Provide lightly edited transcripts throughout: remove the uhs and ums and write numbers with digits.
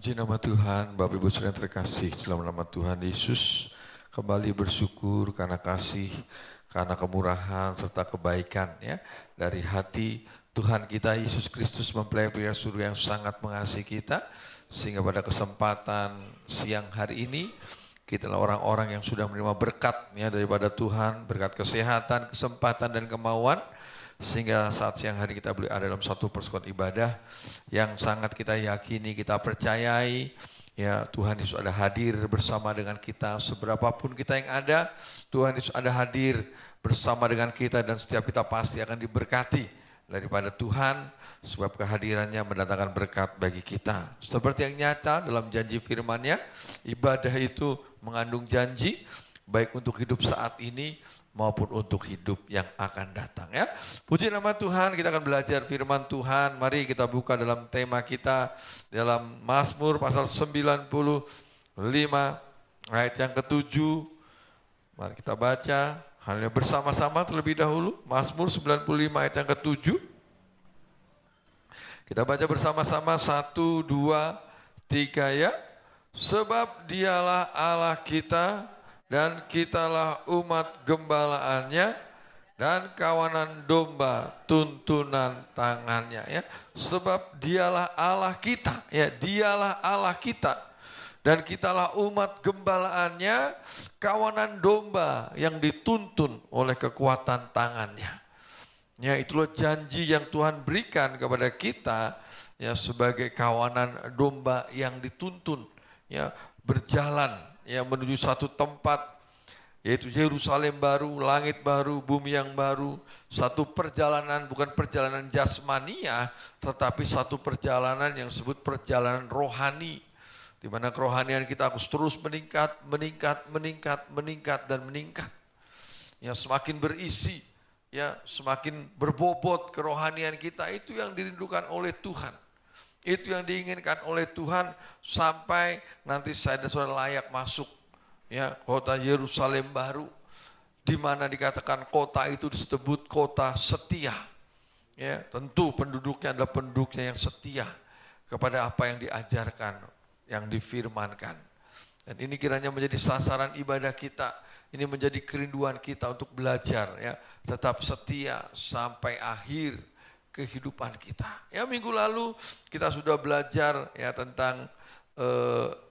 Puji nama Tuhan, Bapak Ibu Saudara yang terkasih, dalam nama Tuhan Yesus kembali bersyukur karena kasih, karena kemurahan serta kebaikan ya dari hati Tuhan kita Yesus Kristus mempelai pria surga yang sangat mengasihi kita, sehingga pada kesempatan siang hari ini kita adalah orang-orang yang sudah menerima berkat ya daripada Tuhan, berkat kesehatan, kesempatan dan kemauan. Sehingga saat siang hari kita boleh ada dalam satu persekutuan ibadah yang sangat kita yakini, kita percayai ya Tuhan Yesus ada hadir bersama dengan kita. Seberapapun kita yang ada, Tuhan Yesus ada hadir bersama dengan kita dan setiap kita pasti akan diberkati daripada Tuhan, sebab kehadirannya mendatangkan berkat bagi kita. Seperti yang nyata dalam janji firman-Nya, ibadah itu mengandung janji baik untuk hidup saat ini maupun untuk hidup yang akan datang ya. Puji nama Tuhan, kita akan belajar firman Tuhan. Mari kita buka dalam tema kita dalam Mazmur pasal 95 ayat yang ke-7. Mari kita baca halnya bersama-sama terlebih dahulu. Mazmur 95 ayat yang ke-7. Kita baca bersama-sama 1, 2, 3 ya. Sebab dialah Allah kita dan kitalah umat gembalaannya dan kawanan domba tuntunan tangannya ya. Sebab dialah Allah kita ya, dialah Allah kita dan kitalah umat gembalaannya, kawanan domba yang dituntun oleh kekuatan tangannya. Ya, itulah janji yang Tuhan berikan kepada kita ya sebagai kawanan domba yang dituntun ya berjalan ya menuju satu tempat, yaitu Yerusalem baru, langit baru, bumi yang baru. Satu perjalanan, bukan perjalanan jasmania, tetapi satu perjalanan yang disebut perjalanan rohani, di mana kerohanian kita harus terus meningkat, dan meningkat. Ya, semakin berisi, ya semakin berbobot kerohanian kita, itu yang dirindukan oleh Tuhan. Itu yang diinginkan oleh Tuhan sampai nanti saya dan saudara layak masuk ya kota Yerusalem baru, di mana dikatakan kota itu disebut kota setia. Ya, tentu penduduknya adalah penduduknya yang setia kepada apa yang diajarkan, yang difirmankan. Dan ini kiranya menjadi sasaran ibadah kita. Ini menjadi kerinduan kita untuk belajar ya, tetap setia sampai akhir kehidupan kita. Ya, minggu lalu kita sudah belajar ya tentang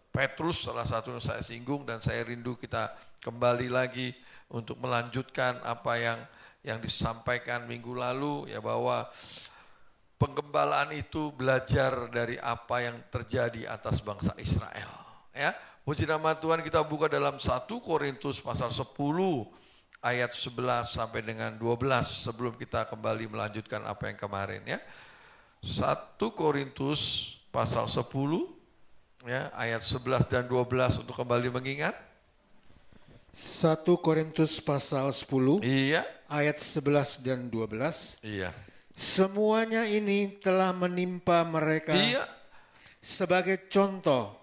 Petrus, salah satu yang saya singgung, dan saya rindu kita kembali lagi untuk melanjutkan apa yang disampaikan minggu lalu ya, bahwa penggembalaan itu belajar dari apa yang terjadi atas bangsa Israel. Ya, puji nama Tuhan, kita buka dalam 1 Korintus pasal 10 ayat 11 sampai dengan 12 sebelum kita kembali melanjutkan apa yang kemarin ya. 1 Korintus pasal 10 ya, ayat 11 dan 12 untuk kembali mengingat. 1 Korintus pasal 10 iya, ayat 11 dan 12. Iya. Semuanya ini telah menimpa mereka Iya. sebagai contoh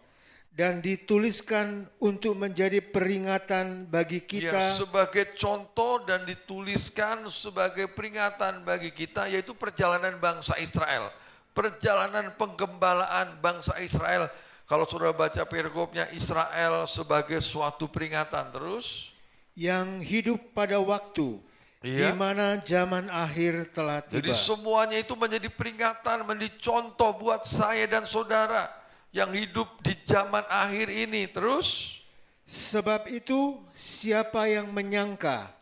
dan dituliskan untuk menjadi peringatan bagi kita. Ya, sebagai contoh dan dituliskan sebagai peringatan bagi kita, yaitu perjalanan bangsa Israel. Perjalanan penggembalaan bangsa Israel. Kalau saudara baca perikopnya, Israel sebagai suatu peringatan terus. Yang hidup pada waktu di mana zaman akhir telah tiba. Jadi semuanya itu menjadi peringatan, menjadi contoh buat saya dan saudara yang hidup di zaman akhir ini terus. Sebab itu siapa yang menyangka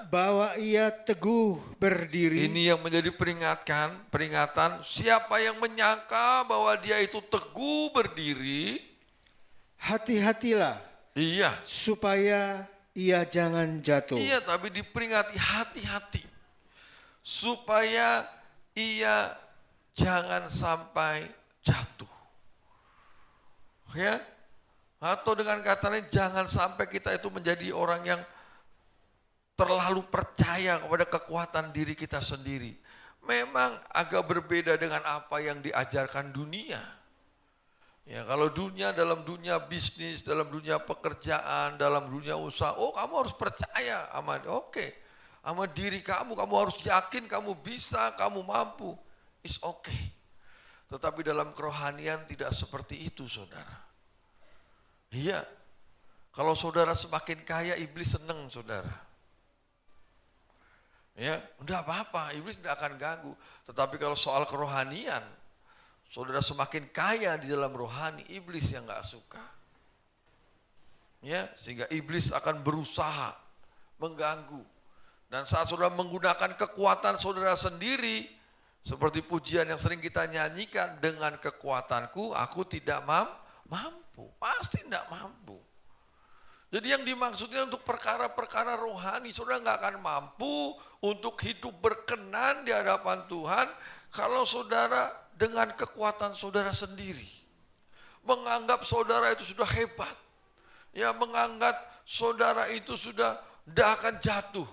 bahwa ia teguh berdiri. Ini yang menjadi peringatan. Siapa yang menyangka bahwa dia itu teguh berdiri. Hati-hatilah. Iya. Supaya ia jangan jatuh. Iya, tapi diperingati, hati-hati. Supaya ia jangan sampai jatuh. Ya, atau dengan kata lain, jangan sampai kita itu menjadi orang yang terlalu percaya kepada kekuatan diri kita sendiri. Memang agak berbeda dengan apa yang diajarkan dunia. Ya, kalau dunia, dalam dunia bisnis, dalam dunia pekerjaan, dalam dunia usaha, oh kamu harus percaya sama sama diri kamu harus yakin kamu bisa, kamu mampu. It's okay. Tetapi dalam kerohanian tidak seperti itu, saudara. Iya, kalau saudara semakin kaya, iblis seneng, saudara. Ya, udah apa-apa, iblis tidak akan ganggu. Tetapi kalau soal kerohanian, saudara semakin kaya di dalam rohani, iblis yang gak suka. Ya, sehingga iblis akan berusaha mengganggu. Dan saat saudara menggunakan kekuatan saudara sendiri, seperti pujian yang sering kita nyanyikan, dengan kekuatanku aku tidak mampu. Pasti tidak mampu. Jadi yang dimaksudnya untuk perkara-perkara rohani, saudara nggak akan mampu untuk hidup berkenan di hadapan Tuhan kalau saudara dengan kekuatan saudara sendiri. Menganggap saudara itu sudah hebat. Ya, menganggap saudara itu sudah tidak akan jatuh.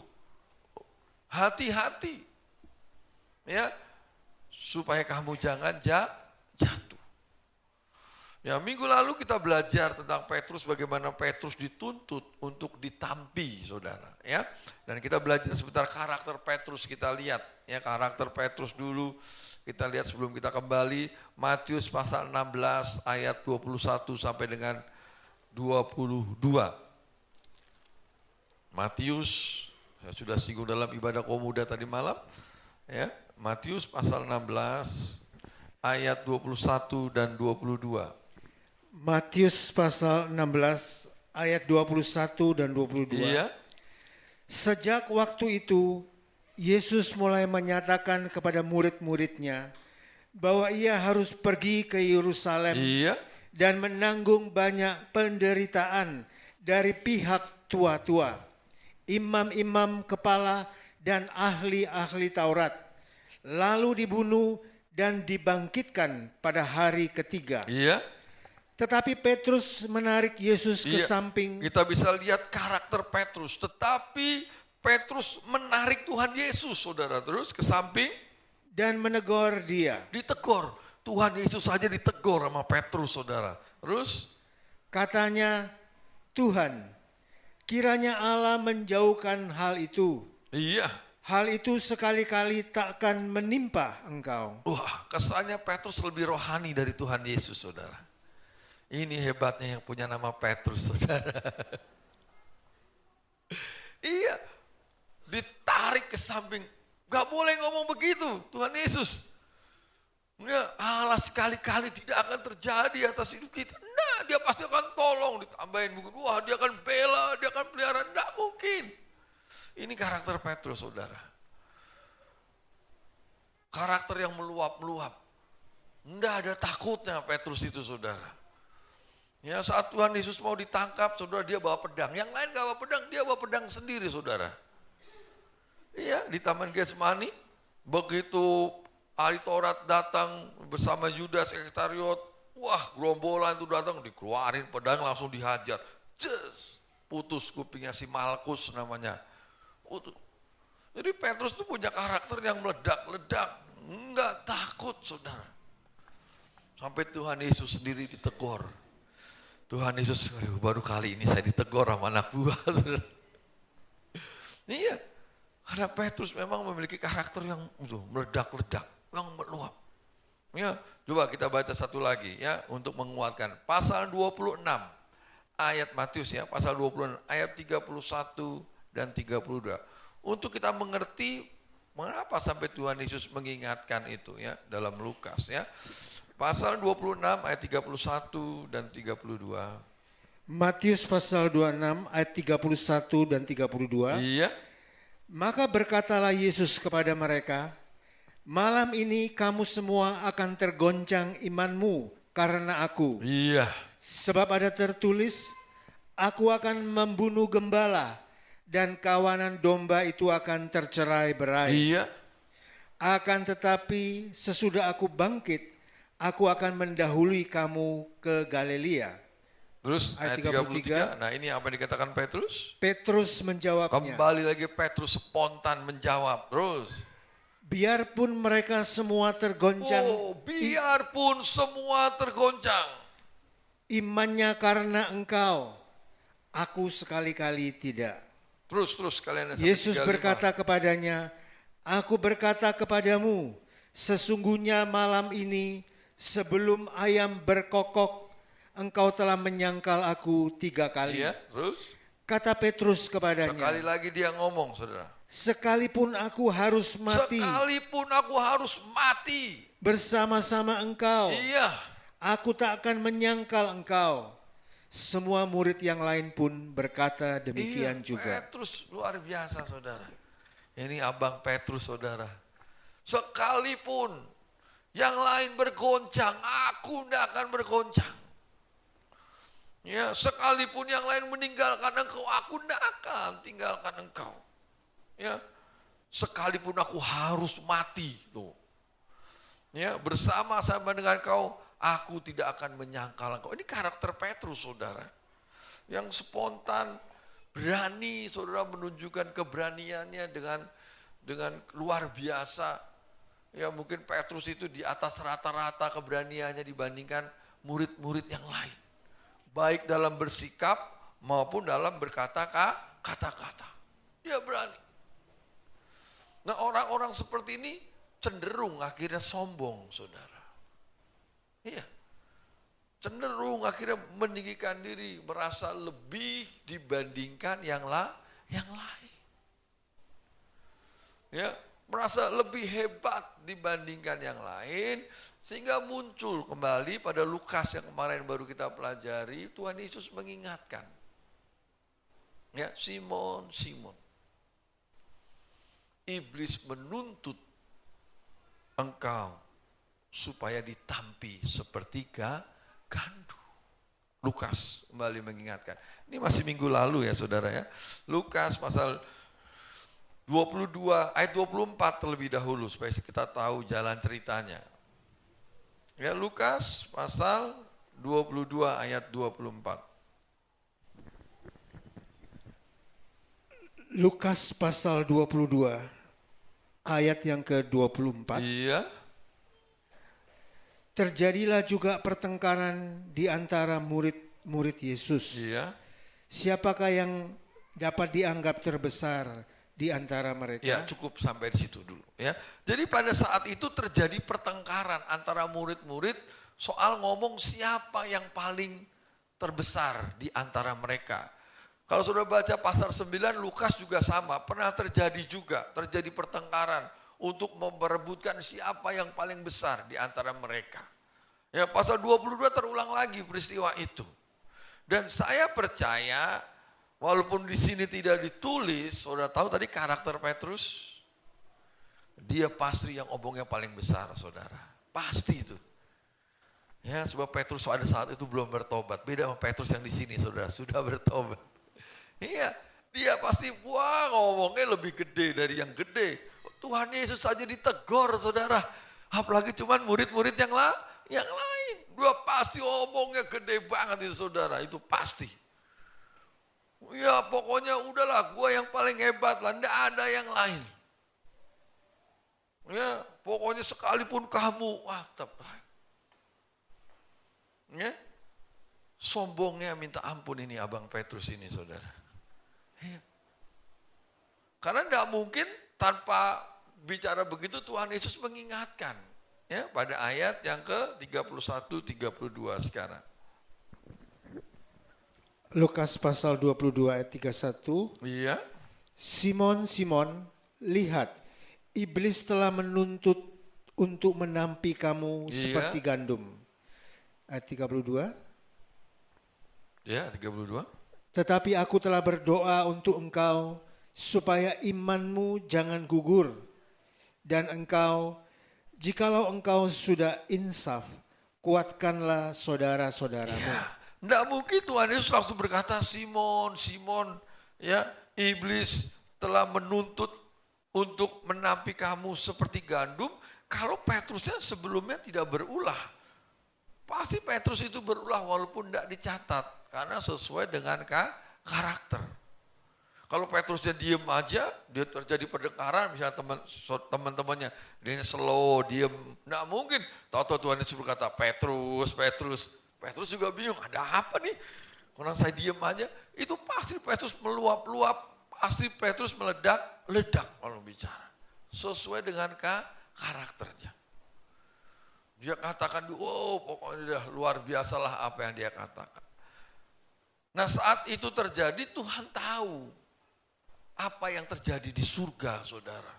Hati-hati. Ya, supaya kamu jangan jatuh. Ya, minggu lalu kita belajar tentang Petrus, bagaimana Petrus dituntut untuk ditampi, saudara. Ya, dan kita belajar sebentar karakter Petrus, kita lihat ya karakter Petrus dulu. Kita lihat sebelum kita kembali, Matius pasal 16 ayat 21 sampai dengan 22. Matius, saya sudah singgung dalam ibadah komuda tadi malam, ya, Matius pasal 16 ayat 21 dan 22. Matius pasal 16 ayat 21 dan 22. Iya. Sejak waktu itu Yesus mulai menyatakan kepada murid-muridnya bahwa ia harus pergi ke Yerusalem, Iya. dan menanggung banyak penderitaan dari pihak tua-tua, imam-imam kepala dan ahli-ahli Taurat, lalu dibunuh dan dibangkitkan pada hari ketiga. Iya. Tetapi Petrus menarik Yesus ke samping. Kita bisa lihat karakter Petrus, tetapi Petrus menarik Tuhan Yesus, saudara, terus ke samping dan menegur dia. Ditegur. Tuhan Yesus saja ditegur sama Petrus, saudara. Terus katanya, Tuhan, kiranya Allah menjauhkan hal itu. Iya. Hal itu sekali-kali takkan menimpa engkau. Wah, kesannya Petrus lebih rohani dari Tuhan Yesus, saudara. Ini hebatnya yang punya nama Petrus, saudara. Iya, ditarik ke samping. Gak boleh ngomong begitu, Tuhan Yesus. Ya, Allah sekali-kali tidak akan terjadi atas hidup kita. Nah, dia pasti akan tolong, ditambahin mungkin. Wah, dia akan bela, dia akan pelihara. Tidak mungkin. Ini karakter Petrus, saudara. Karakter yang meluap-luap. Tidak ada takutnya Petrus itu, saudara. Ya, saat Tuhan Yesus mau ditangkap, saudara, dia bawa pedang. Yang lain gak bawa pedang, dia bawa pedang sendiri, saudara. Iya, di Taman Getsemani, begitu ahli Taurat datang bersama Yudas Iskariot, wah, gerombolan itu datang, dikeluarin pedang, langsung dihajar. Just, putus kupingnya si Malkus namanya. Putus. Jadi Petrus itu punya karakter yang meledak-ledak, enggak takut, saudara. Sampai Tuhan Yesus sendiri ditegur. Tuhan Yesus, baru kali ini saya ditegur sama anak buah. Iya, karena Petrus memang memiliki karakter yang meledak-ledak, yang meluap. Ya, coba kita baca satu lagi ya untuk menguatkan. Pasal 26 ayat Matius ya, pasal 26 ayat 31 dan 32. Untuk kita mengerti mengapa sampai Tuhan Yesus mengingatkan itu ya dalam Lukas ya. Pasal 26 ayat 31 dan 32. Matius pasal 26 ayat 31 dan 32. Iya. Maka berkatalah Yesus kepada mereka, malam ini kamu semua akan tergoncang imanmu karena aku. Iya. Sebab ada tertulis, aku akan membunuh gembala dan kawanan domba itu akan tercerai-berai. Iya. Akan tetapi sesudah aku bangkit, aku akan mendahului kamu ke Galilea. Terus ayat 33, nah ini apa yang dikatakan Petrus? Petrus menjawabnya. Kembali lagi Petrus spontan menjawab, terus. Biarpun mereka semua tergoncang. Oh, biarpun semua tergoncang. Imannya karena engkau, aku sekali-kali tidak. Terus kalian. Yesus berkata kepadanya, aku berkata kepadamu, sesungguhnya malam ini sebelum ayam berkokok, engkau telah menyangkal aku 3 kali. Iya, terus Kata Petrus kepadanya, sekali lagi dia ngomong, saudara. sekalipun aku harus mati Sekalipun aku harus mati. bersama-sama engkau, Iya. aku tak akan menyangkal engkau. Semua murid yang lain pun berkata demikian Iya, juga. Petrus luar biasa, saudara. Ini abang Petrus, saudara. Sekalipun yang lain bergoncang, aku tidak akan bergoncang. Ya, sekalipun yang lain meninggalkan engkau, aku tidak akan tinggalkan engkau. Ya, sekalipun aku harus mati, tuh. Ya, bersama-sama dengan kau, aku tidak akan menyangkal engkau. Ini karakter Petrus, saudara. Yang spontan, berani, saudara, menunjukkan keberaniannya dengan luar biasa. Ya, mungkin Petrus itu di atas rata-rata keberaniannya dibandingkan murid-murid yang lain. Baik dalam bersikap maupun dalam kata-kata. Dia berani. Nah, orang-orang seperti ini cenderung akhirnya sombong, saudara. Iya. Cenderung akhirnya meninggikan diri, merasa lebih dibandingkan yang lain. Ya, merasa lebih hebat dibandingkan yang lain, sehingga muncul kembali pada Lukas yang kemarin baru kita pelajari, Tuhan Yesus mengingatkan. Ya, Simon, iblis menuntut engkau supaya ditampi seperti gandum. Lukas kembali mengingatkan. Ini masih minggu lalu ya, saudara ya. Lukas pasal 22 ayat 24 terlebih dahulu supaya kita tahu jalan ceritanya. Ya, Lukas pasal 22 ayat 24. Lukas pasal 22 ayat yang ke-24. Iya. Terjadilah juga pertengkaran di antara murid-murid Yesus. Iya. Siapakah yang dapat dianggap terbesar di antara mereka? Ya, cukup sampai di situ dulu ya. Jadi pada saat itu terjadi pertengkaran antara murid-murid soal ngomong siapa yang paling terbesar di antara mereka. Kalau sudah baca pasal 9 Lukas juga sama, pernah terjadi pertengkaran untuk memperebutkan siapa yang paling besar di antara mereka. Ya, pasal 22 terulang lagi peristiwa itu. Dan saya percaya walaupun di sini tidak ditulis, saudara tahu tadi karakter Petrus, dia pasti yang omongnya paling besar, saudara. Pasti itu. Ya, sebab Petrus pada saat itu belum bertobat. Beda sama Petrus yang di sini, saudara, sudah bertobat. Iya, dia pasti wah ngomongnya lebih gede dari yang gede. Tuhan Yesus saja ditegur, saudara. Apalagi cuman murid-murid yang lain. Dia pasti ngomongnya gede banget itu, saudara. Itu pasti. Ya pokoknya udahlah, gua yang paling hebat lah, enggak ada yang lain. Ya pokoknya sekalipun kamu, wah tepat. Ya, sombongnya minta ampun ini abang Petrus ini, saudara. Ya. Karena enggak mungkin tanpa bicara begitu Tuhan Yesus mengingatkan. Ya, pada ayat yang ke-31-32 sekarang. Lukas pasal 22 ayat 31. Iya. Simon, Simon, lihat, iblis telah menuntut untuk menampi kamu seperti gandum. Ayat 32. Ya, 32. Tetapi aku telah berdoa untuk engkau supaya imanmu jangan gugur. Dan engkau, jikalau engkau sudah insaf, kuatkanlah saudara-saudaramu. Ya, enggak mungkin Tuhan Yesus langsung berkata, Simon, Simon, ya, iblis telah menuntut untuk menampi kamu seperti gandum, kalau Petrusnya sebelumnya tidak berulah. Pasti Petrus itu berulah walaupun tidak dicatat, karena sesuai dengan karakter. Kalau Petrusnya diem aja, dia terjadi pertengkaran, misalnya teman-temannya, dia slow, diem, tidak mungkin. Tahu-tahu Tuhan Yesus berkata, Petrus juga bingung, ada apa nih? Kalau saya diem aja, itu pasti Petrus meluap-luap, pasti Petrus meledak kalau bicara. Sesuai dengan karakternya. Dia katakan, oh pokoknya udah luar biasalah apa yang dia katakan. Nah saat itu terjadi Tuhan tahu apa yang terjadi di surga saudara.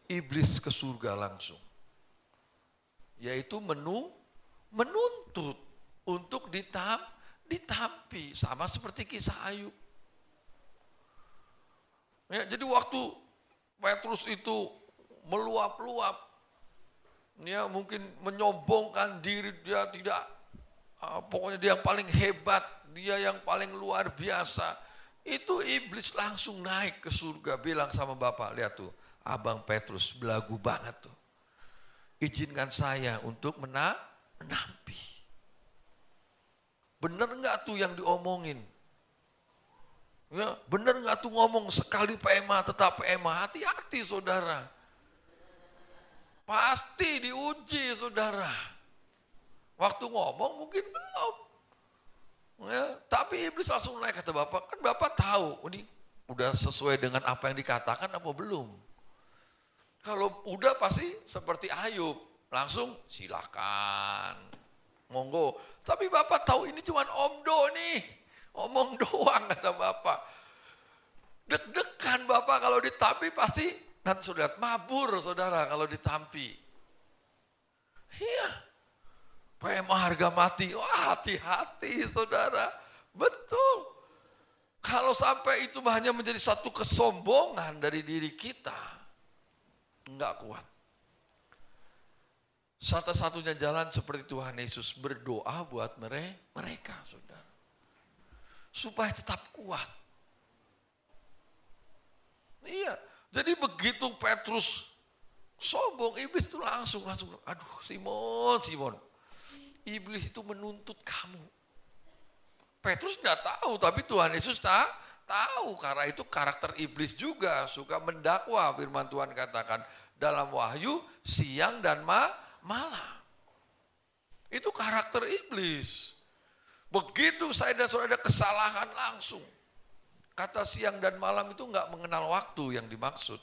Iblis ke surga langsung. Yaitu menuntut untuk ditampi. Sama seperti kisah Ayub. Ya, jadi waktu Petrus itu meluap-luap, dia mungkin menyombongkan diri, dia tidak, pokoknya dia yang paling hebat, dia yang paling luar biasa. Itu iblis langsung naik ke surga, bilang sama Bapak, lihat tuh, Abang Petrus belagu banget tuh. Izinkan saya untuk menampi. Bener nggak tuh yang diomongin? Ya, bener nggak tuh ngomong sekali PMA tetap PMA? Hati-hati saudara. Pasti diuji saudara. Waktu ngomong mungkin belum. Ya, tapi iblis langsung naik, kata Bapak. Kan Bapak tahu, ini udah sesuai dengan apa yang dikatakan apa belum? Kalau udah pasti seperti Ayub. Langsung silakan. Monggo. Tapi Bapak tahu ini cuma omdo nih. Omong doang kata Bapak. Deg-degan Bapak kalau ditampi pasti nanti sudah mabur saudara kalau ditampi. Iya. PMA harga mati. Wah, hati-hati saudara. Betul. Kalau sampai itu hanya menjadi satu kesombongan dari diri kita, enggak kuat. Satu-satunya jalan seperti Tuhan Yesus berdoa buat mereka saudara. Supaya tetap kuat. Iya, jadi begitu Petrus sombong, iblis itu langsung, aduh Simon, iblis itu menuntut kamu. Petrus tidak tahu, tapi Tuhan Yesus tahu, karena itu karakter iblis juga, suka mendakwa. Firman Tuhan katakan dalam Wahyu siang dan malam. Itu karakter iblis. Begitu saya dan saudara ada kesalahan langsung. Kata siang dan malam itu enggak mengenal waktu yang dimaksud.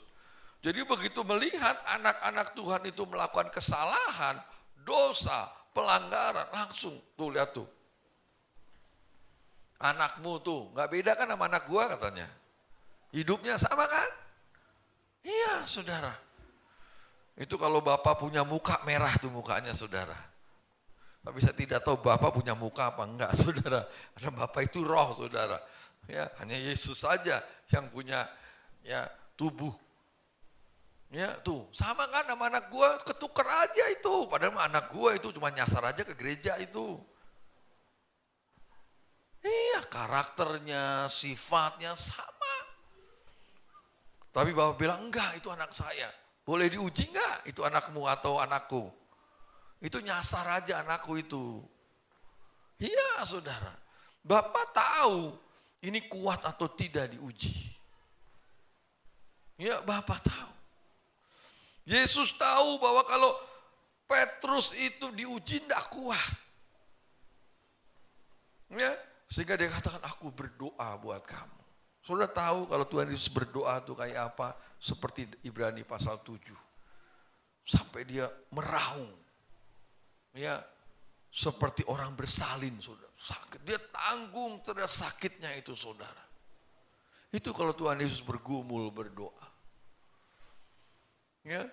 Jadi begitu melihat anak-anak Tuhan itu melakukan kesalahan, dosa, pelanggaran, langsung tuh lihat tuh. Anakmu tuh enggak beda kan sama anak gua katanya. Hidupnya sama kan? Iya saudara. Itu kalau Bapak punya muka merah tuh mukanya saudara. Tapi saya tidak tahu Bapak punya muka apa enggak saudara. Karena Bapak itu roh saudara. Ya, hanya Yesus saja yang punya ya tubuh. Ya, tuh, sama kan sama anak gua, ketukar aja itu. Padahal anak gua itu cuma nyasar aja ke gereja itu. Iya, karakternya, sifatnya sama. Tapi Bapak bilang, enggak, itu anak saya. Boleh diuji enggak itu anakmu atau anakku? Itu nyasar aja anakku itu. Iya, saudara. Bapak tahu ini kuat atau tidak diuji. Ya, Bapak tahu. Yesus tahu bahwa kalau Petrus itu diuji tidak kuat. Ya, sehingga dia katakan aku berdoa buat kamu. Saudara tahu kalau Tuhan Yesus berdoa itu kayak apa? Seperti Ibrani pasal 7. Sampai dia meraung. Ya, seperti orang bersalin, saudara. Sakit. Dia tanggung terhadap sakitnya itu, saudara. Itu kalau Tuhan Yesus bergumul berdoa. Ya,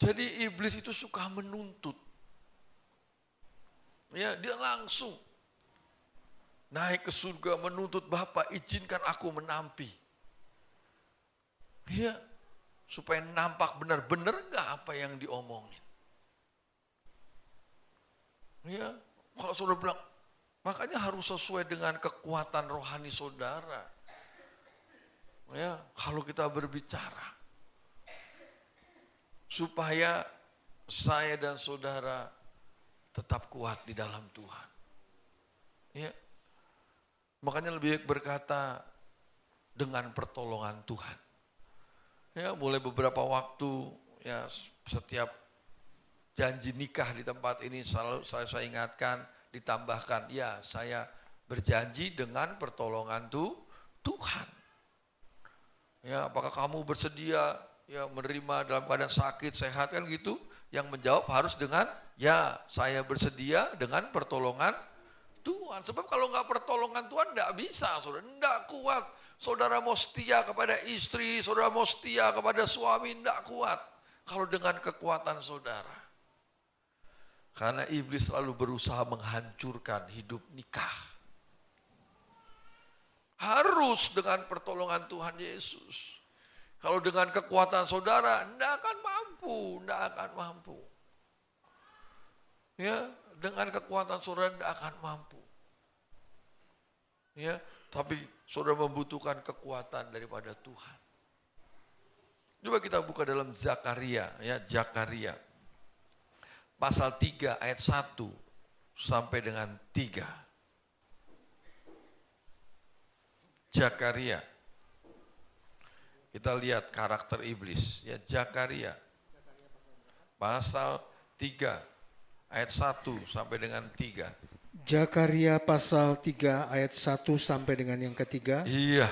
jadi iblis itu suka menuntut. Ya, dia langsung naik ke surga menuntut Bapa, izinkan aku menampi. Ya, supaya nampak benar-benar enggak apa yang diomongin. Ya, kalau saudara bilang, makanya harus sesuai dengan kekuatan rohani saudara. Ya, kalau kita berbicara supaya saya dan saudara tetap kuat di dalam Tuhan. Ya. Makanya lebih baik berkata dengan pertolongan Tuhan. Ya, mulai beberapa waktu ya setiap janji nikah di tempat ini selalu saya ingatkan, ditambahkan, ya saya berjanji dengan pertolongan Tuhan. Ya, apakah kamu bersedia ya menerima dalam keadaan sakit, sehat kan gitu? yang menjawab harus dengan, ya saya bersedia dengan pertolongan Tuhan. Sebab kalau nggak pertolongan Tuhan nggak bisa, saudara, nggak kuat. Saudara mau setia kepada istri, saudara mau setia kepada suami, nggak kuat. Kalau dengan kekuatan saudara. Karena iblis selalu berusaha menghancurkan hidup nikah. Harus dengan pertolongan Tuhan Yesus. Kalau dengan kekuatan saudara, nggak akan mampu, nggak akan mampu. Ya, dengan kekuatan saudara nggak akan mampu. Ya, tapi saudara membutuhkan kekuatan daripada Tuhan. Coba kita buka dalam Zakaria, ya, Zakaria. Pasal 3 ayat 1 sampai dengan 3. Zakaria. Kita lihat karakter iblis, ya, Zakaria. Pasal 3 ayat 1 sampai dengan 3. Zakaria pasal 3 ayat 1 sampai dengan yang ketiga. Iya.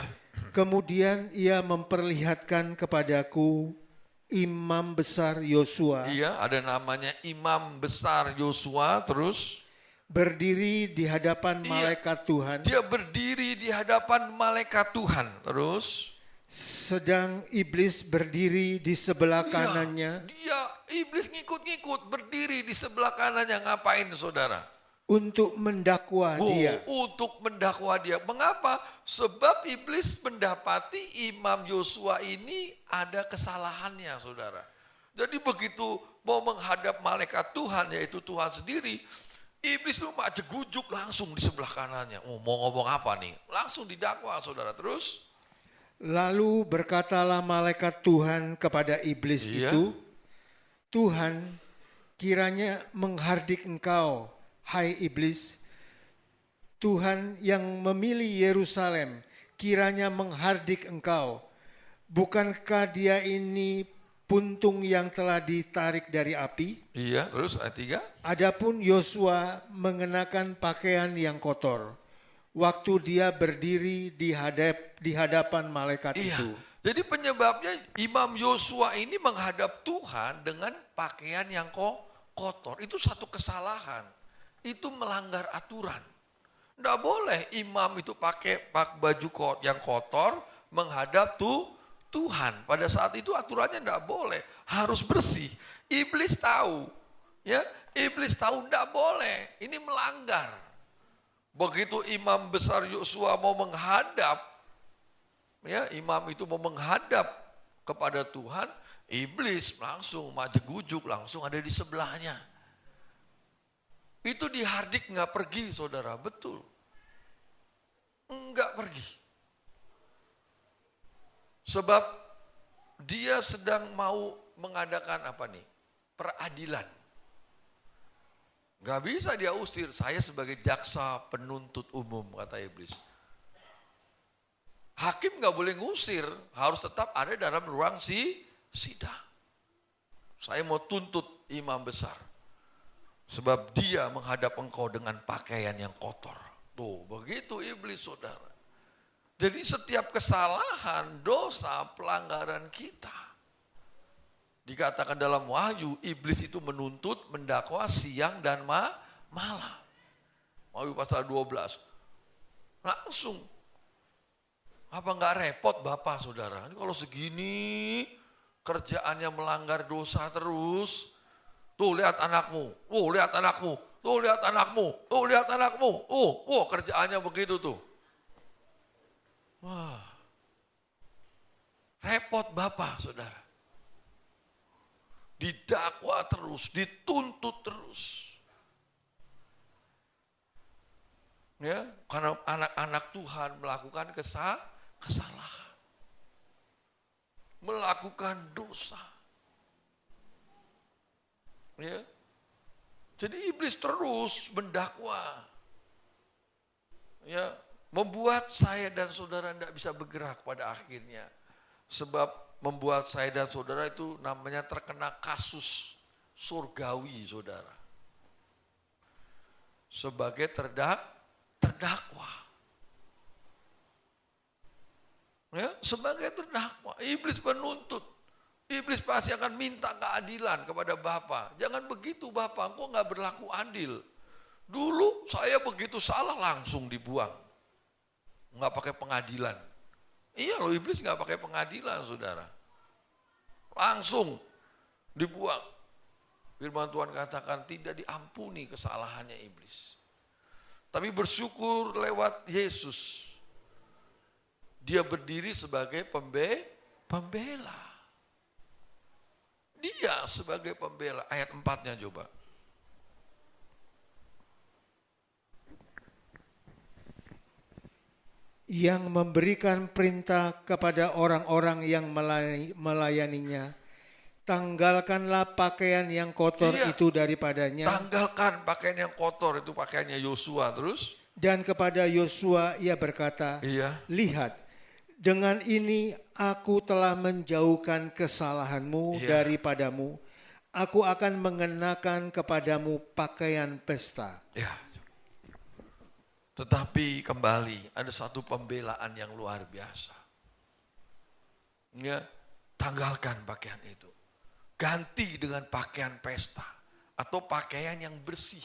Kemudian ia memperlihatkan kepadaku imam besar Yosua. Iya, ada namanya imam besar Yosua, terus berdiri di hadapan malaikat Tuhan. Dia berdiri di hadapan malaikat Tuhan, terus sedang iblis berdiri di sebelah kanannya. Dia iblis ngikut-ngikut berdiri di sebelah kanannya, ngapain saudara? Untuk mendakwa dia. Untuk mendakwa dia. Mengapa? Sebab iblis mendapati imam Yosua ini ada kesalahannya, saudara. Jadi begitu mau menghadap malaikat Tuhan, yaitu Tuhan sendiri, iblis itu maju gujuk langsung di sebelah kanannya. Mau ngomong apa nih? Langsung didakwa, saudara. Terus? Lalu berkatalah malaikat Tuhan kepada iblis itu, Tuhan kiranya menghardik engkau, hai iblis. Tuhan yang memilih Yerusalem kiranya menghardik engkau. Bukankah dia ini puntung yang telah ditarik dari api? Iya, terus ayat 3. Adapun Yosua mengenakan pakaian yang kotor waktu dia berdiri di hadapan malaikat itu. Jadi penyebabnya Imam Yosua ini menghadap Tuhan dengan pakaian yang kotor. Itu satu kesalahan. Itu melanggar aturan. Tidak boleh imam itu pakai baju yang kotor menghadap Tuhan. Pada saat itu aturannya tidak boleh. Harus bersih. Iblis tahu. Ya, iblis tahu tidak boleh. Ini melanggar. Begitu imam besar Yosua mau menghadap, ya, imam itu mau menghadap kepada Tuhan, iblis langsung maju gujuk, langsung ada di sebelahnya. Itu dihardik nggak pergi, saudara, betul. Enggak pergi. Sebab dia sedang mau mengadakan apa nih? Peradilan. Gak bisa dia usir, saya sebagai jaksa penuntut umum, kata iblis. Hakim gak boleh ngusir, harus tetap ada dalam ruang sidang. Saya mau tuntut imam besar. Sebab dia menghadap engkau dengan pakaian yang kotor. Tuh, begitu iblis, saudara. Jadi setiap kesalahan, dosa, pelanggaran kita, dikatakan dalam Wahyu, iblis itu menuntut, mendakwa siang dan malam. Wahyu pasal 12. Langsung. Apa enggak repot Bapak, saudara? Ini kalau segini, kerjaannya melanggar dosa terus. Tuh lihat anakmu, lihat anakmu, tuh lihat anakmu, tuh lihat anakmu. Kerjaannya begitu tuh. Wah. Repot Bapak, saudara. Didakwa terus, dituntut terus. Ya, karena anak-anak Tuhan melakukan kesalahan. Melakukan dosa. Ya. Jadi iblis terus mendakwa. Ya, membuat saya dan saudara tidak bisa bergerak pada akhirnya. Sebab membuat saya dan saudara itu namanya terkena kasus surgawi, saudara. Sebagai terdakwa. Ya, sebagai terdakwa. Iblis menuntut. Iblis pasti akan minta keadilan kepada Bapa. Jangan begitu Bapa, engkau nggak berlaku adil. Dulu saya begitu salah langsung dibuang. Nggak pakai pengadilan. Iya loh, iblis nggak pakai pengadilan, saudara. Langsung dibuang. Firman Tuhan katakan tidak diampuni kesalahannya iblis. Tapi bersyukur lewat Yesus. Dia berdiri sebagai pembela. Dia sebagai pembela. Ayat 4-nya coba. Yang memberikan perintah kepada orang-orang yang melayaninya, tanggalkanlah pakaian yang kotor itu daripadanya. Tanggalkan pakaian yang kotor, itu pakaiannya Yosua. Terus? Dan kepada Yosua ia berkata, lihat, dengan ini aku telah menjauhkan kesalahanmu daripadamu. Aku akan mengenakan kepadamu pakaian pesta. Ya. Tetapi kembali ada satu pembelaan yang luar biasa. Ya, tanggalkan pakaian itu. Ganti dengan pakaian pesta atau pakaian yang bersih.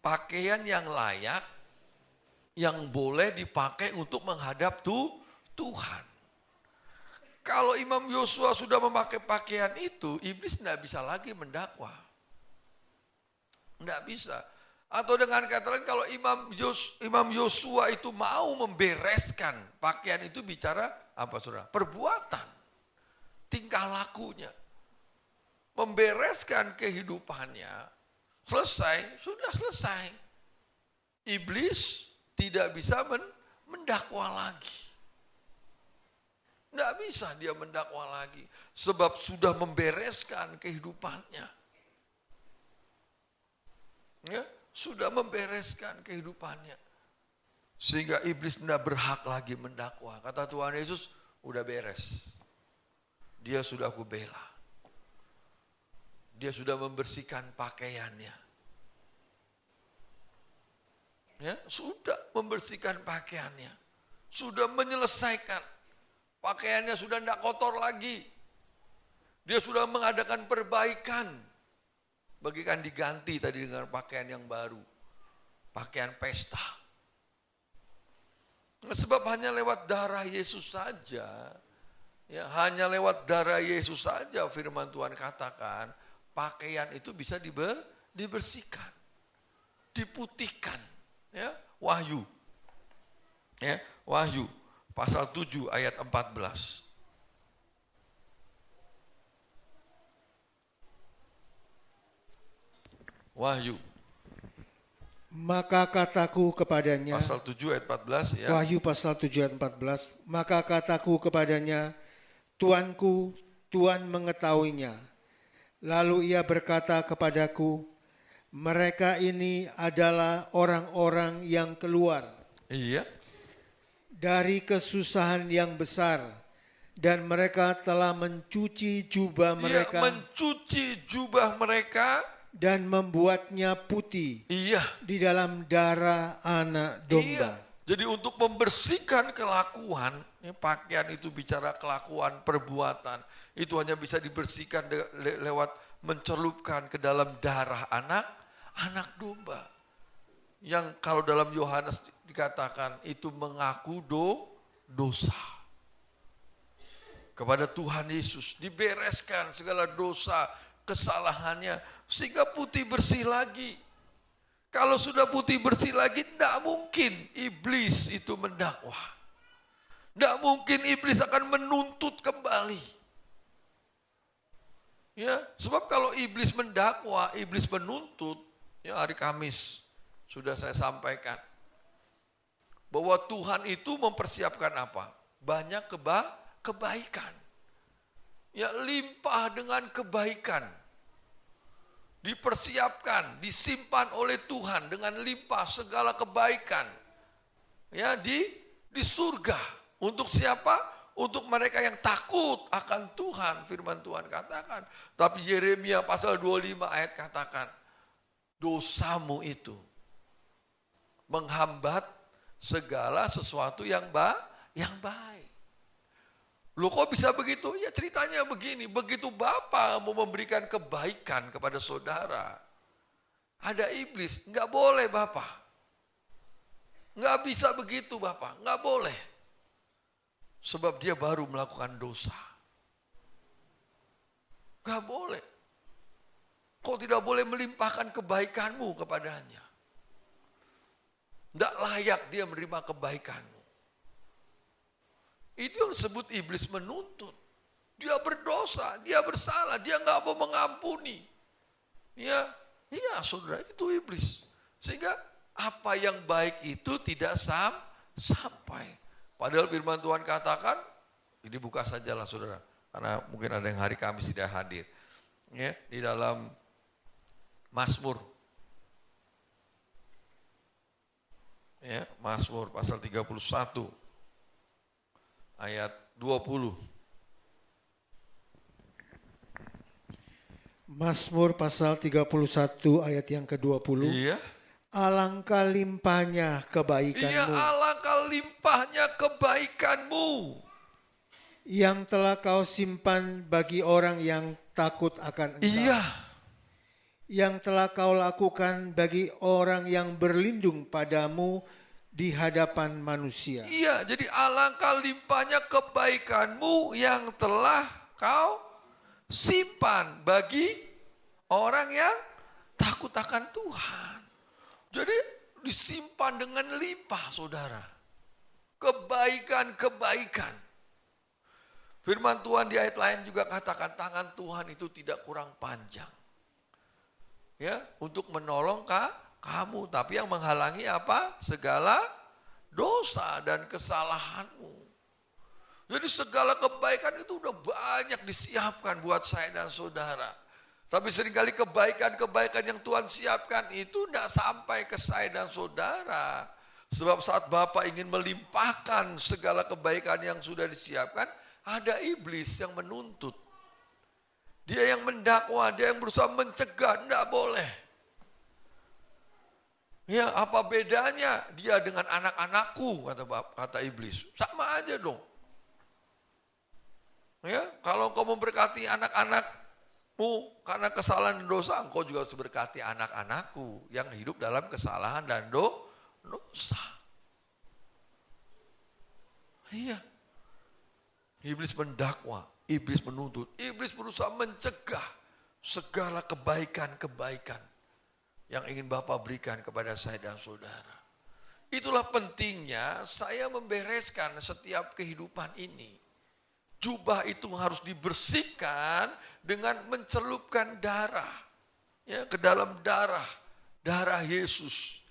Pakaian yang layak, yang boleh dipakai untuk menghadap Tuhan. Kalau Imam Yosua sudah memakai pakaian itu, iblis tidak bisa lagi mendakwa. Tidak bisa. Atau dengan kata lain, kalau Imam Yosua itu mau membereskan pakaian itu, bicara apa saudara? Perbuatan, tingkah lakunya. Membereskan kehidupannya, selesai, sudah selesai. Iblis tidak bisa mendakwa lagi. Tidak bisa dia mendakwa lagi. Sebab sudah membereskan kehidupannya. Ya, sudah membereskan kehidupannya. Sehingga iblis tidak berhak lagi mendakwa. Kata Tuhan Yesus, udah beres. Dia sudah aku bela. Dia sudah membersihkan pakaiannya. Ya, sudah membersihkan pakaiannya. Sudah menyelesaikan. Pakaiannya sudah tidak kotor lagi. Dia sudah mengadakan perbaikan. Bagikan diganti tadi dengan pakaian yang baru. Pakaian pesta. Sebab hanya lewat darah Yesus saja. Ya, hanya lewat darah Yesus saja firman Tuhan katakan. Pakaian itu bisa dibersihkan. Diputihkan. Ya, Wahyu. Ya, Wahyu pasal 7 ayat 14. Wahyu. Maka kataku kepadanya. Pasal 7 ayat 14 ya. Wahyu pasal 7 ayat 14. Maka kataku kepadanya, Tuanku, Tuhan mengetahuinya. Lalu ia berkata kepadaku, mereka ini adalah orang-orang yang keluar dari kesusahan yang besar, dan mereka telah mencuci jubah mereka, dan membuatnya putih di dalam darah anak domba. Jadi untuk membersihkan kelakuan, pakaian itu bicara kelakuan, perbuatan, itu hanya bisa dibersihkan lewat mencelupkan ke dalam darah anak domba. Yang kalau dalam Yohanes dikatakan itu mengaku dosa. Kepada Tuhan Yesus dibereskan segala dosa, kesalahannya, sehingga putih bersih lagi. Kalau sudah putih bersih lagi, tidak mungkin iblis itu mendakwa. Tidak mungkin iblis akan menuntut kembali. Ya, sebab kalau iblis mendakwa, iblis menuntut, ya hari Kamis sudah saya sampaikan bahwa Tuhan itu mempersiapkan apa? Banyak kebaikan. Ya, limpah dengan kebaikan. Dipersiapkan, disimpan oleh Tuhan dengan limpah segala kebaikan. Ya, di surga. Untuk siapa? Untuk mereka yang takut akan Tuhan, firman Tuhan katakan. Tapi Yeremia pasal 25 ayat katakan, dosamu itu menghambat segala sesuatu yang baik. Loh kok bisa begitu? Ya ceritanya begini, begitu Bapa mau memberikan kebaikan kepada saudara, ada iblis, nggak boleh Bapak. Nggak bisa begitu Bapak, nggak boleh. Sebab dia baru melakukan dosa. Nggak boleh. Kok tidak boleh melimpahkan kebaikanmu kepadanya? Nggak layak dia menerima kebaikanmu. Itu yang disebut iblis menuntut. Dia berdosa, dia bersalah, dia nggak mau mengampuni. Ya, iya saudara, itu iblis. Sehingga apa yang baik itu tidak sampai. Padahal firman Tuhan katakan, ini buka sajalah saudara, karena mungkin ada yang hari Kamis tidak hadir. Ya, di dalam Mazmur. Ya, Mazmur pasal 31 ayat 20. Mazmur pasal 31 ayat yang ke-20. Iya. Alangkah limpahnya kebaikanmu. Iya, alangkah limpahnya kebaikanmu yang telah kau simpan bagi orang yang takut akan Engkau. Iya. Yang telah kau lakukan bagi orang yang berlindung padamu di hadapan manusia. Iya, jadi alangkah limpahnya kebaikanmu yang telah kau simpan bagi orang yang takut akan Tuhan. Jadi disimpan dengan limpah saudara. Kebaikan-kebaikan. Firman Tuhan di ayat lain juga katakan tangan Tuhan itu tidak kurang panjang. Ya, untuk menolong kamu, tapi yang menghalangi apa? Segala dosa dan kesalahanmu. Jadi segala kebaikan itu udah banyak disiapkan buat saya dan saudara. Tapi seringkali kebaikan-kebaikan yang Tuhan siapkan itu tidak sampai ke saya dan saudara. Sebab saat Bapa ingin melimpahkan segala kebaikan yang sudah disiapkan, ada iblis yang menuntut. Dia yang mendakwa, dia yang berusaha mencegah, tidak boleh. Ya, apa bedanya dia dengan anak-anakku, kata iblis. Sama aja dong. Ya, kalau engkau memberkati anak-anakmu karena kesalahan dan dosa, engkau juga harus berkati anak-anakku yang hidup dalam kesalahan dan dosa. Iya. Iblis mendakwa, iblis menuntut, iblis berusaha mencegah segala kebaikan-kebaikan yang ingin Bapa berikan kepada saya dan saudara. Itulah pentingnya saya membereskan setiap kehidupan ini. Jubah itu harus dibersihkan dengan mencelupkan darah ya, ke dalam darah Yesus.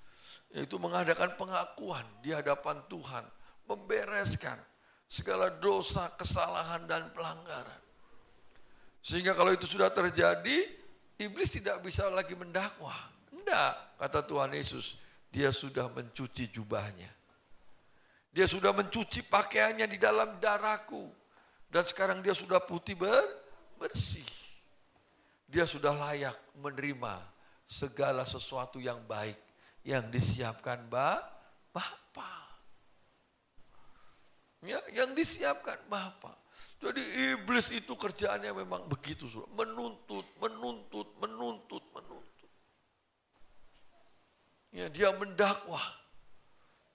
Yaitu mengadakan pengakuan di hadapan Tuhan, membereskan segala dosa, kesalahan dan pelanggaran. Sehingga kalau itu sudah terjadi, iblis tidak bisa lagi mendakwa. Tidak, kata Tuhan Yesus, dia sudah mencuci jubahnya. Dia sudah mencuci pakaiannya di dalam darahku. Dan sekarang dia sudah putih bersih. Dia sudah layak menerima segala sesuatu yang baik yang disiapkan Bapa. Ya, yang disiapkan Bapa. Jadi iblis itu kerjaannya memang begitu, menuntut. Ya, dia mendakwa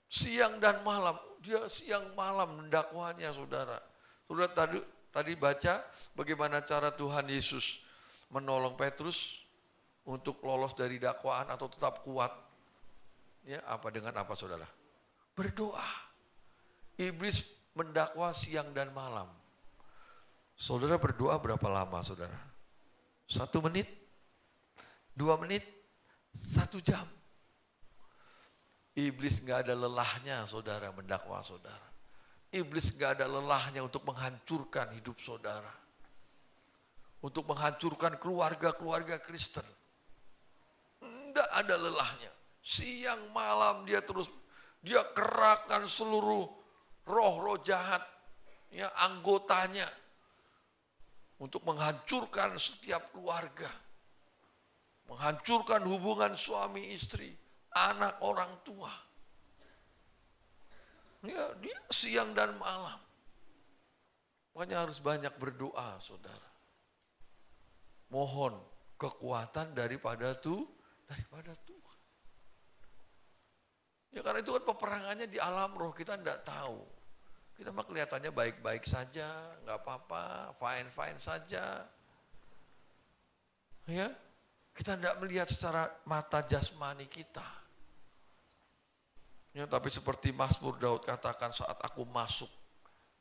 siang dan malam. Dia siang malam mendakwanya, saudara. Saudara tadi baca bagaimana cara Tuhan Yesus menolong Petrus untuk lolos dari dakwaan atau tetap kuat. Ya, dengan apa saudara? Berdoa. Iblis mendakwa siang dan malam. Saudara berdoa berapa lama saudara? 1 menit? 2 menit? 1 jam? Iblis gak ada lelahnya saudara mendakwa saudara. Iblis gak ada lelahnya untuk menghancurkan hidup saudara. Untuk menghancurkan keluarga-keluarga Kristen. Tidak ada lelahnya. Siang malam dia kerahkan seluruh roh-roh jahat. Ya, anggotanya. Untuk menghancurkan setiap keluarga. Menghancurkan hubungan suami istri. Anak orang tua. Ya, dia siang dan malam. Makanya harus banyak berdoa, saudara. Mohon kekuatan daripada Tuhan. Ya karena itu kan peperangannya di alam roh, kita tidak tahu. Kita mah kelihatannya baik-baik saja, nggak apa-apa, fine-fine saja. Ya, kita tidak melihat secara mata jasmani kita. Ya, tapi seperti Mazmur Daud katakan, saat aku masuk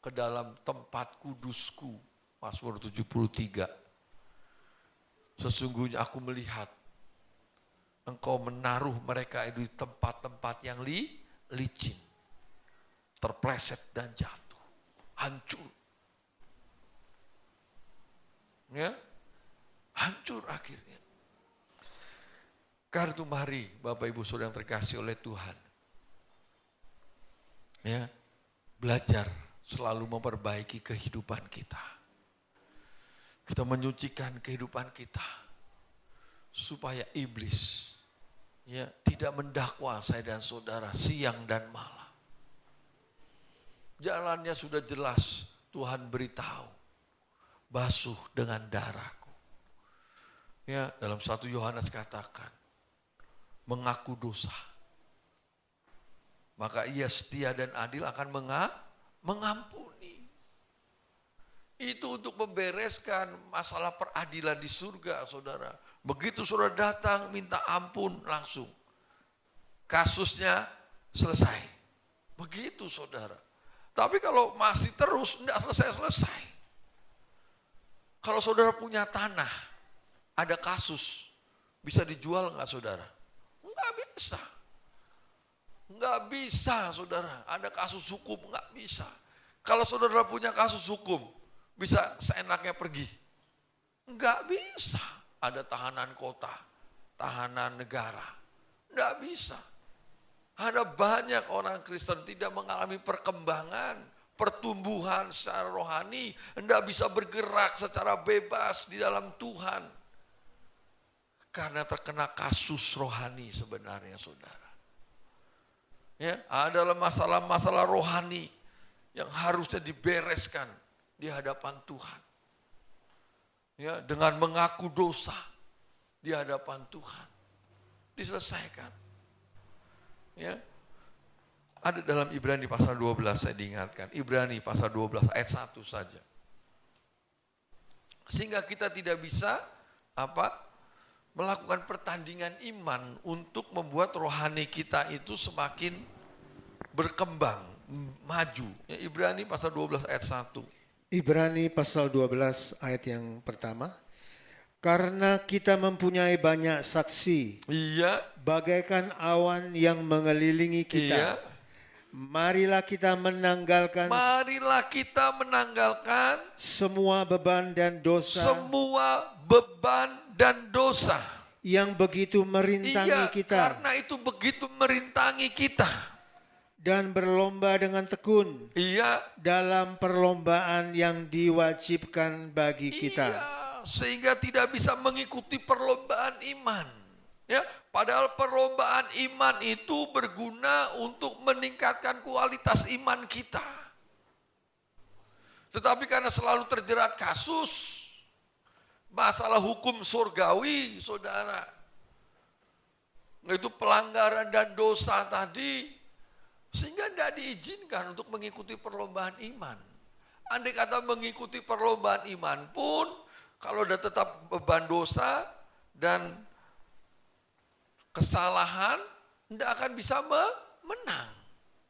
ke dalam tempat kudusku, Mazmur 73. Sesungguhnya aku melihat Engkau menaruh mereka di tempat-tempat yang licin, terpleset dan jatuh, hancur. Ya, hancur akhirnya. Karena itu mari Bapak Ibu Saudara yang terkasih oleh Tuhan, ya, belajar selalu memperbaiki kehidupan kita. Kita menyucikan kehidupan kita supaya iblis, ya, tidak mendakwa saya dan saudara siang dan malam. Jalannya sudah jelas, Tuhan beritahu, basuh dengan darahku. Ya, dalam 1 Yohanes katakan, mengaku dosa, maka ia setia dan adil akan mengampuni. Itu untuk membereskan masalah peradilan di surga, saudara. Begitu saudara datang minta ampun langsung, kasusnya selesai. Begitu saudara. Tapi kalau masih terus, tidak selesai-selesai. Kalau saudara punya tanah, ada kasus, bisa dijual nggak saudara? Nggak bisa. Nggak bisa saudara, ada kasus hukum, nggak bisa. Kalau saudara punya kasus hukum, bisa seenaknya pergi? Nggak bisa. Ada tahanan kota, tahanan negara. Nggak bisa. Ada banyak orang Kristen tidak mengalami perkembangan, pertumbuhan secara rohani, nggak bisa bergerak secara bebas di dalam Tuhan. Karena terkena kasus rohani sebenarnya saudara. Ya, adalah masalah-masalah rohani yang harusnya dibereskan di hadapan Tuhan. Ya, dengan mengaku dosa di hadapan Tuhan, diselesaikan. Ya, ada dalam Ibrani pasal 12 saya diingatkan, Ibrani pasal 12 ayat 1 saja. Sehingga kita tidak bisa melakukan pertandingan iman untuk membuat rohani kita itu semakin berkembang, maju. Ya, Ibrani pasal 12 ayat 1. Ibrani pasal 12 ayat yang pertama. Karena kita mempunyai banyak saksi, Iya, bagaikan awan yang mengelilingi kita. iya. Marilah kita menanggalkan semua beban dan dosa yang begitu merintangi kita. Karena itu begitu merintangi kita. Dan berlomba dengan tekun. Iya. Dalam perlombaan yang diwajibkan bagi kita. Iya, sehingga tidak bisa mengikuti perlombaan iman. Ya, padahal perlombaan iman itu berguna untuk meningkatkan kualitas iman kita. Tetapi karena selalu terjerat kasus, masalah hukum surgawi, saudara, itu pelanggaran dan dosa tadi, sehingga tidak diizinkan untuk mengikuti perlombaan iman. Andai kata mengikuti perlombaan iman pun, kalau sudah tetap beban dosa dan kesalahan, tidak akan bisa menang.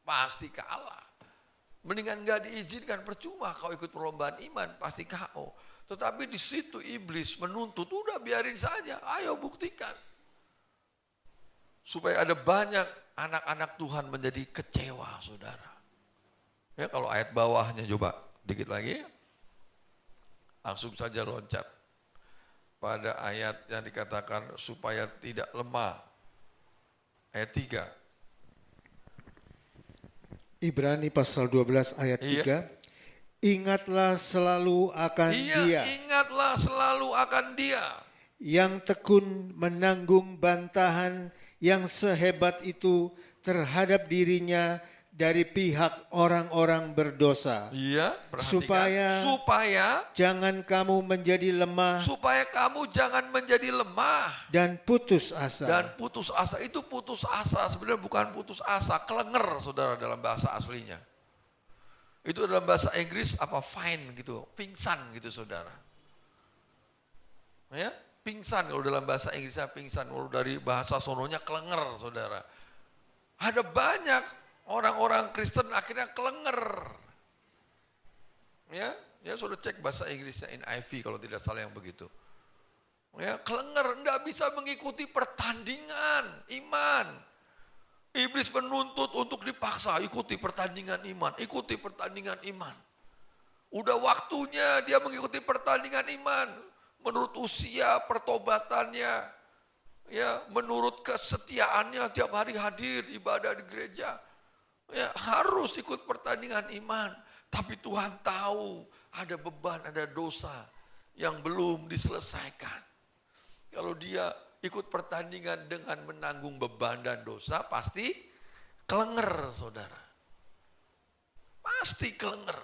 Pasti kalah. Mendingan nggak diizinkan, percuma kau ikut perlombaan iman, pasti KO. Tetapi di situ iblis menuntut, udah biarin saja, ayo buktikan. Supaya ada banyak anak-anak Tuhan menjadi kecewa, saudara. Ya, kalau ayat bawahnya coba dikit lagi, langsung saja loncat pada ayat yang dikatakan supaya tidak lemah. Ayat 3. Ibrani pasal 12 ayat 3. Ingatlah selalu akan Dia. Ingatlah selalu akan Dia. Yang tekun menanggung bantahan yang sehebat itu terhadap dirinya dari pihak orang-orang berdosa. Iya, perhatikan. Supaya jangan kamu menjadi lemah Supaya kamu jangan menjadi lemah. dan putus asa. Dan putus asa, itu putus asa sebenarnya bukan putus asa, kelenger saudara dalam bahasa aslinya. Itu dalam bahasa Inggris apa fine gitu, pingsan gitu saudara. Ya, pingsan kalau dalam bahasa Inggrisnya pingsan, kalau dari bahasa sononya kelenger saudara. Ada banyak orang-orang Kristen akhirnya kelenger. Ya sudah cek bahasa Inggrisnya NIV kalau tidak salah yang begitu. Ya, kelenger, enggak bisa mengikuti pertandingan iman. Iblis menuntut untuk dipaksa, ikuti pertandingan iman, ikuti pertandingan iman. Udah waktunya dia mengikuti pertandingan iman. Menurut usia pertobatannya, ya menurut kesetiaannya tiap hari hadir ibadah di gereja. Ya, harus ikut pertandingan iman. Tapi Tuhan tahu ada beban, ada dosa yang belum diselesaikan. Kalau dia ikut pertandingan dengan menanggung beban dan dosa, pasti kelenger, saudara. Pasti kelenger.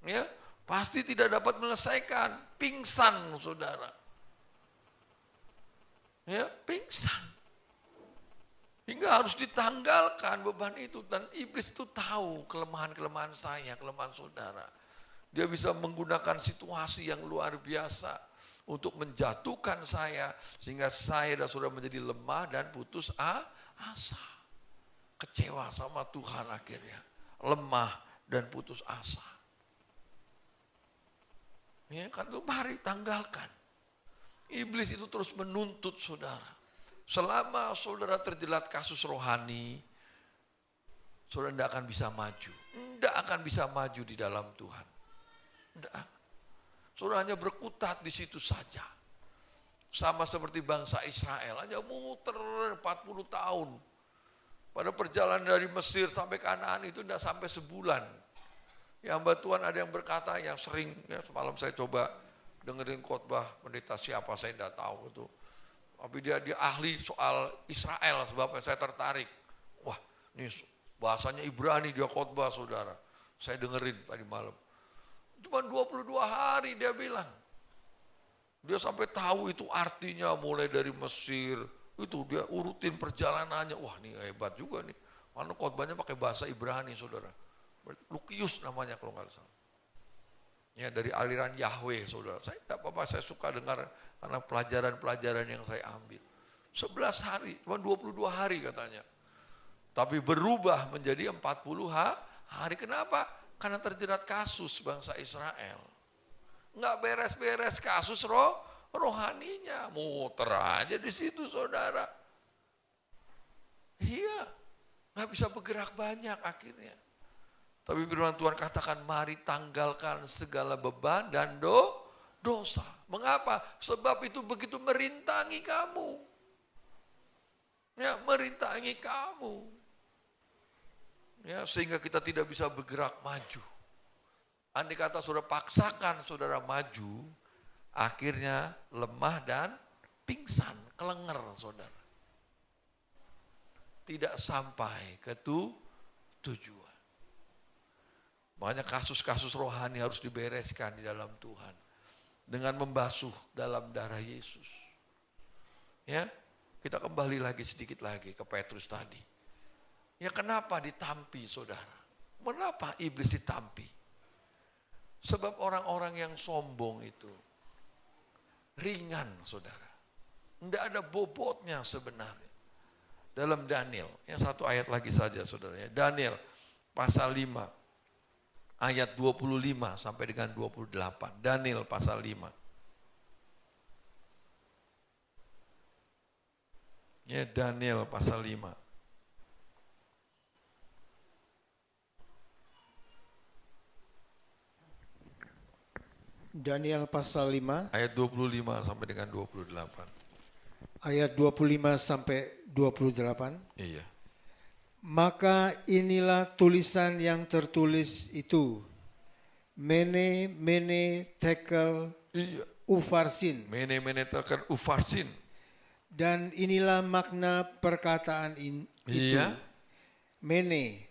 Ya, pasti tidak dapat menyelesaikan, pingsan, saudara. Ya, pingsan. Hingga harus ditanggalkan beban itu. Dan iblis itu tahu kelemahan-kelemahan saya, kelemahan saudara. Dia bisa menggunakan situasi yang luar biasa untuk menjatuhkan saya. Sehingga saya dan saudara menjadi lemah dan putus asa. Kecewa sama Tuhan akhirnya. Lemah dan putus asa. Ya kan itu mari tanggalkan. Iblis itu terus menuntut saudara. Selama saudara terjerat kasus rohani, saudara tidak akan bisa maju. Tidak akan bisa maju di dalam Tuhan. Tidak. Saudara hanya berkutat di situ saja. Sama seperti bangsa Israel, hanya muter 40 tahun. Pada perjalanan dari Mesir sampai Kanaan itu tidak sampai sebulan. Ya hamba Tuhan ada yang berkata, yang sering, ya semalam saya coba dengerin khotbah pendeta siapa saya tidak tahu itu. Tapi dia ahli soal Israel, sebabnya saya tertarik. Wah, ini bahasanya Ibrani dia khotbah saudara. Saya dengerin tadi malam. Cuma 22 hari dia bilang. Dia sampai tahu itu artinya mulai dari Mesir. Itu dia urutin perjalanannya. Wah ini hebat juga nih. Karena khotbahnya pakai bahasa Ibrani saudara. Lukius namanya kalau nggak salah. Ya dari aliran Yahweh saudara. Saya tidak apa-apa, saya suka dengar karena pelajaran-pelajaran yang saya ambil. 11 hari, cuma 22 hari katanya. Tapi berubah menjadi 40 hari. Kenapa? Karena terjerat kasus bangsa Israel. Nggak beres-beres kasus rohaninya. Muter aja di situ saudara. Iya, nggak bisa bergerak banyak akhirnya. Tapi firman Tuhan katakan mari tanggalkan segala beban dan dosa. Mengapa? Sebab itu begitu merintangi kamu. Ya, merintangi kamu. Ya, sehingga kita tidak bisa bergerak maju. Andai kata saudara paksakan saudara maju, akhirnya lemah dan pingsan, kelenger saudara. Tidak sampai ke tujuan. Makanya kasus-kasus rohani harus dibereskan di dalam Tuhan. Dengan membasuh dalam darah Yesus. Ya, kita kembali lagi sedikit lagi ke Petrus tadi. Ya kenapa ditampi saudara? Kenapa iblis ditampi? Sebab orang-orang yang sombong itu ringan saudara. Tidak ada bobotnya sebenarnya. Dalam Daniel, yang satu ayat lagi saja saudara. Daniel pasal 5. Ayat 25 sampai dengan 28. Daniel pasal 5. Ya, Daniel pasal 5. Daniel pasal 5. Ayat 25 sampai dengan 28. Ayat 25 sampai 28. Iya. Maka inilah tulisan yang tertulis itu. Mene, mene, tekel, Iya. ufarsin. Mene, tekel, ufarsin. Dan inilah makna perkataan itu. Iya. Mene,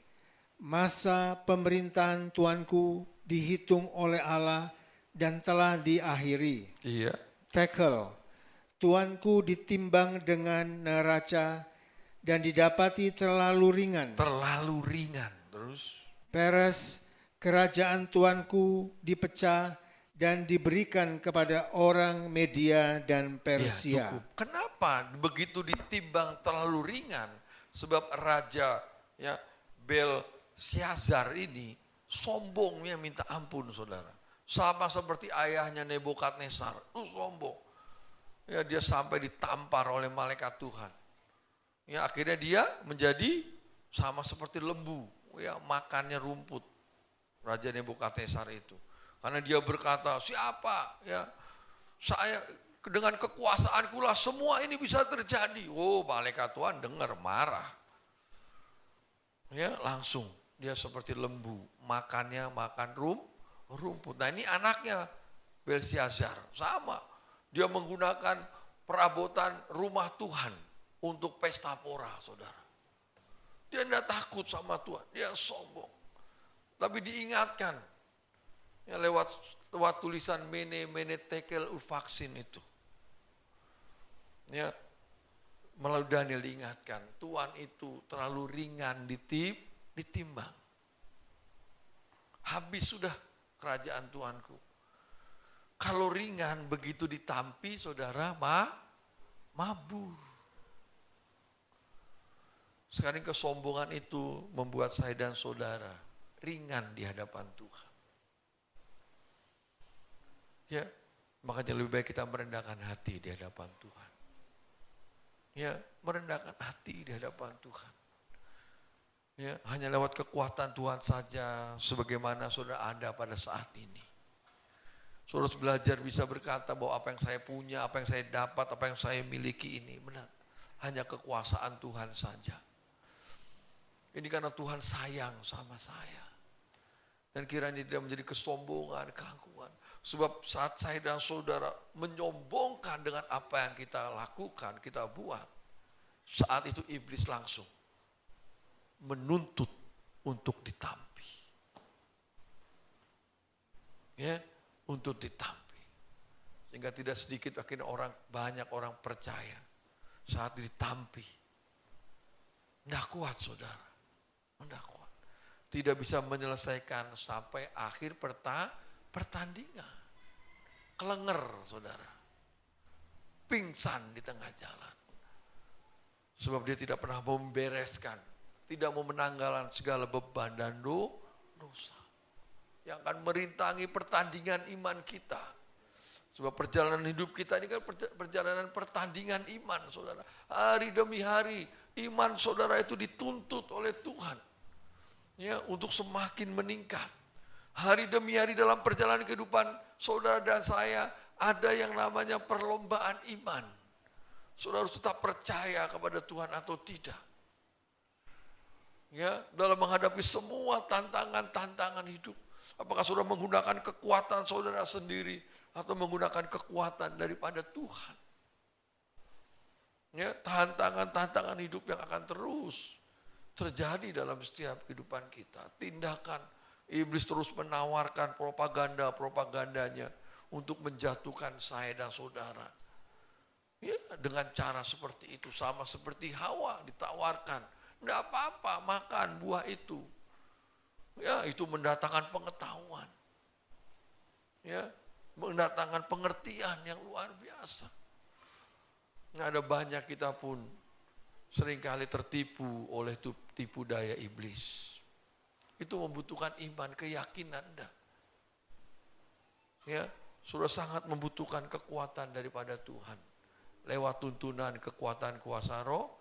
masa pemerintahan tuanku dihitung oleh Allah dan telah diakhiri. Iya. Tekel, tuanku ditimbang dengan neraca dan didapati terlalu ringan. Terlalu ringan. Terus? Peres, kerajaan tuanku dipecah dan diberikan kepada orang Media dan Ya, Persia. cukup. Kenapa begitu ditimbang terlalu ringan? Sebab raja ya Belsyazar ini sombongnya minta ampun, saudara. Sama seperti ayahnya Nebukadnezar, itu sombong. Ya, dia sampai ditampar oleh malaikat Tuhan. Ya, akhirnya dia menjadi sama seperti lembu, ya makannya rumput. Raja Nebukadnezar itu. Karena dia berkata, siapa ya saya dengan kekuasaanku lah semua ini bisa terjadi. Oh, malaikat Tuhan dengar marah. Ya, langsung dia seperti lembu, makannya makan rumput. Nah, ini anaknya Belsyazar sama. Dia menggunakan perabotan rumah Tuhan untuk pesta pora, saudara. Dia tidak takut sama Tuhan, dia sombong. Tapi diingatkan ya lewat tulisan mene tekel uvaksin itu. Ya, melalui Daniel diingatkan, Tuhan itu terlalu ringan ditimbang. Habis sudah kerajaan Tuanku. Kalau ringan begitu ditampi, saudara, mabur. Sekarang kesombongan itu membuat saya dan saudara ringan di hadapan Tuhan. Ya, makanya lebih baik kita merendahkan hati di hadapan Tuhan. Ya, merendahkan hati di hadapan Tuhan. Ya, hanya lewat kekuatan Tuhan saja sebagaimana saudara ada pada saat ini. Saudara belajar bisa berkata bahwa apa yang saya punya, apa yang saya dapat, apa yang saya miliki ini benar. Hanya kekuasaan Tuhan saja. Ini karena Tuhan sayang sama saya. Dan kiranya tidak menjadi kesombongan, keangkuhan. Sebab saat saya dan saudara menyombongkan dengan apa yang kita lakukan, kita buat. Saat itu iblis langsung menuntut untuk ditampi. Ya, untuk ditampi. Sehingga tidak sedikit akhirnya banyak orang percaya saat ditampi. Tidak kuat, saudara. Tidak kuat. Tidak bisa menyelesaikan sampai akhir pertandingan. Kelenger, saudara. Pingsan di tengah jalan. Sebab dia tidak pernah membereskan, tidak mau menanggalan segala beban dan dosa. Yang akan merintangi pertandingan iman kita. Sebab perjalanan hidup kita ini kan perjalanan pertandingan iman, saudara. Hari demi hari iman saudara itu dituntut oleh Tuhan. Ya, untuk semakin meningkat. Hari demi hari dalam perjalanan kehidupan saudara dan saya ada yang namanya perlombaan iman. Saudara harus tetap percaya kepada Tuhan atau tidak. Ya, dalam menghadapi semua tantangan-tantangan hidup. Apakah saudara menggunakan kekuatan saudara sendiri atau menggunakan kekuatan daripada Tuhan? Ya, tantangan-tantangan hidup yang akan terus terjadi dalam setiap kehidupan kita. Tindakan iblis terus menawarkan propagandanya untuk menjatuhkan saya dan saudara. Ya, dengan cara seperti itu sama seperti Hawa ditawarkan. Tidak apa-apa makan buah itu. Ya, itu mendatangkan pengetahuan. Ya, mendatangkan pengertian yang luar biasa. Ada banyak kita pun seringkali tertipu oleh tipu daya iblis. Itu membutuhkan iman, keyakinan. Ya, sudah sangat membutuhkan kekuatan daripada Tuhan. Lewat tuntunan kekuatan kuasa Roh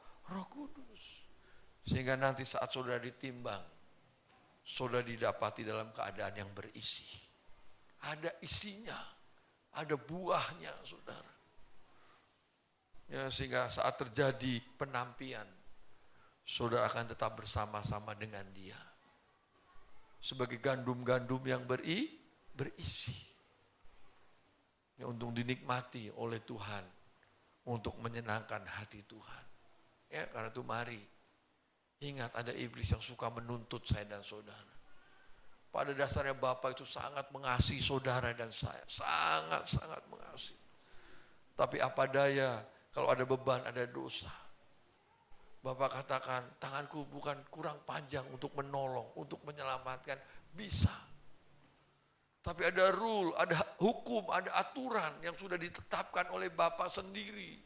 Kudus. Sehingga nanti saat saudara ditimbang, saudara didapati dalam keadaan yang berisi. Ada isinya, ada buahnya, saudara. Ya, sehingga saat terjadi penampian, saudara akan tetap bersama-sama dengan dia. Sebagai gandum-gandum yang berisi. Ya, untuk dinikmati oleh Tuhan. Untuk menyenangkan hati Tuhan. Ya, karena itu mari. Ingat, ada iblis yang suka menuntut saya dan saudara. Pada dasarnya Bapak itu sangat mengasihi saudara dan saya. Sangat-sangat mengasihi. Tapi apa daya kalau ada beban, ada dosa. Bapak katakan, tanganku bukan kurang panjang untuk menolong, untuk menyelamatkan. Bisa. Tapi ada rule, ada hukum, ada aturan yang sudah ditetapkan oleh Bapak sendiri.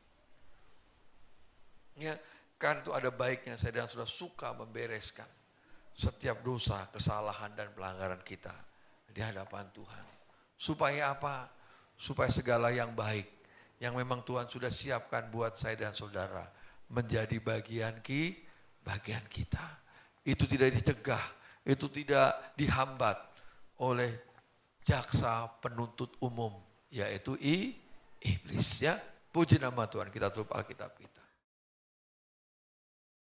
Ya, kan itu ada baiknya saya dan sudah suka membereskan setiap dosa, kesalahan dan pelanggaran kita di hadapan Tuhan. Supaya apa? Supaya segala yang baik yang memang Tuhan sudah siapkan buat saya dan saudara menjadi bagian kita. Itu tidak dicegah, itu tidak dihambat oleh jaksa penuntut umum, yaitu iblis, ya. Puji nama Tuhan, kita tutup Alkitab kita.